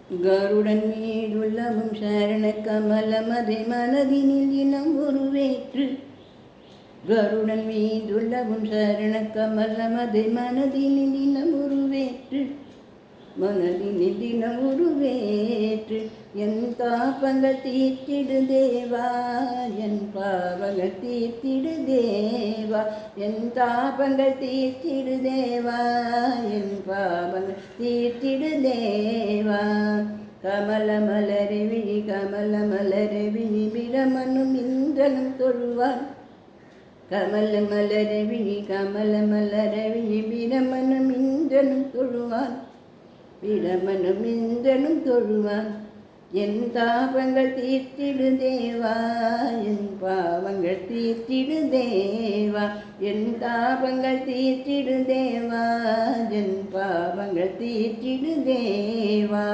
கருடன் மீதுள்ளவும் சரண கமலமதை மனதினில் இனம் உருவேற்று. கருடன் மீதுள்ளவும் சரண கமலமதை மனதினில் இனம் உருவேற்று. மனதினில் இனம் உருவேற்று. என் தாபங்கள் தீர்த்திடு தேவா, என் பாவங்கள் தீர்த்திடு தேவா. என் தாபங்கள் தீர்த்திடு தேவா, என் பாவங்கள் தீர்த்திடு தேவா. கமல மலரை விழி கமல மலரை விழி பிரமனும் இந்திரனும் தொழுவான். கமல மலரை விழி கமல மலரை விழி பிரமனும் இந்திரனும் தொழுவான். பிரமனும் இந்திரனும் தொழுவான். என் தாபங்கள் தீர்த்திடு தேவா, என் பாவங்கள் தீர்த்திடு தேவா. என் தாபங்கள் தீர்த்திடு தேவா, என் பாவங்கள் தீர்த்திடு தேவா.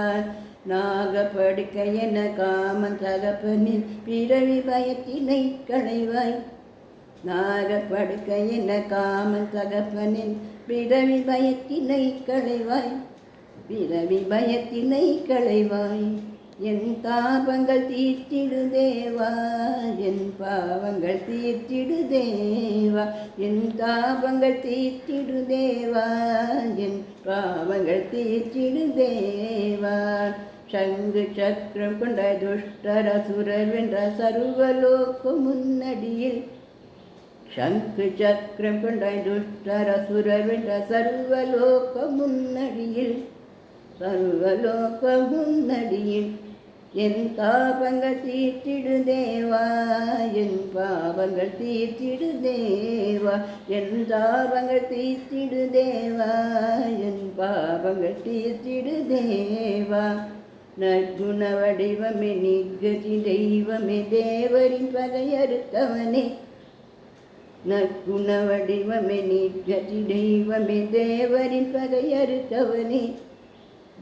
நாகப்படுக்க என காமன் தகப்பனில் பிறவி பயத்தினை களைவாய். நாகப்படுக்க என காமன் தகப்பனில் பிறவி பயத்தினை களைவாய். பிறவி பயத்தினை களைவாய். என் தாபங்கள் தீர்த்திடு தேவா, என் பாவங்கள் தீர்த்திடு தேவா. என் தாபங்கள் தீர்த்திடு தேவா, என் பாவங்கள் தீர்த்திடு தேவா. சங்கு சக்கரம் கொண்ட துஷ்டர் அசுரர் வென்ற சர்வலோக முன்னடியில். சங்கு சக்கரம் கொண்ட துஷ்டர் அசுரர் வென்ற சர்வலோக முன்னடியில். சர்வலோக முன்னடியில். என் தாபங்கள் தீர்த்திடு தேவா, என் பாவங்கள் தீர்த்திடு தேவா. என் தாபங்கள் தீர்த்திடு தேவா, என் பாவங்கள் தீர்த்திடு தேவா. நற்குண வடிவமே நிகதி தெய்வமே தேவரின் பகையறுத்தவனே. நற்குண வடிவமே நிகதி தெய்வமே தேவரின் பகையறுத்தவனே.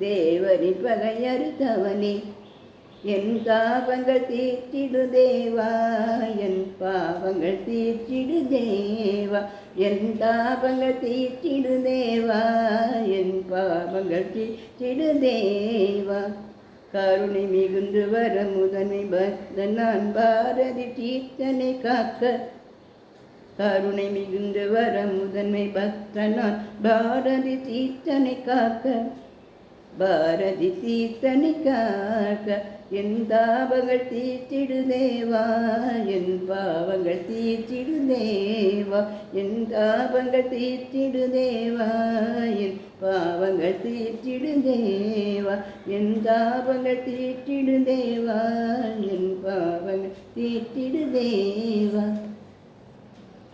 தேவரின் பகையறுத்தவனே. என் தாபங்கள் தீர்த்திடு தேவா, என் பாவங்கள் தீர்த்திடு தேவா. என் தாபங்கள் தீர்த்திடு தேவா, என் பாவங்கள் தீர்த்திடு தேவா. கருணை மிகுந்து வர முதன்மை பக்தன் நான் பாரதி தீர்த்தனை காக்க. கருணை மிகுந்து வர முதன்மை பக்தன் நான் பாரதி தீர்த்தனை காக்க. பாரதி தீர்த்தனை காக்க. என் தாபங்கள் தீர்த்திடு தேவா, என் பாவங்கள் தீர்த்திடு தேவா. என் தாபங்கள் தீர்த்திடு தேவா, என் பாவங்கள் தீர்த்திடு தேவா. என் தாபங்கள் தீர்த்திடு தேவா, என் பாவங்கள் தீர்த்திடு தேவா.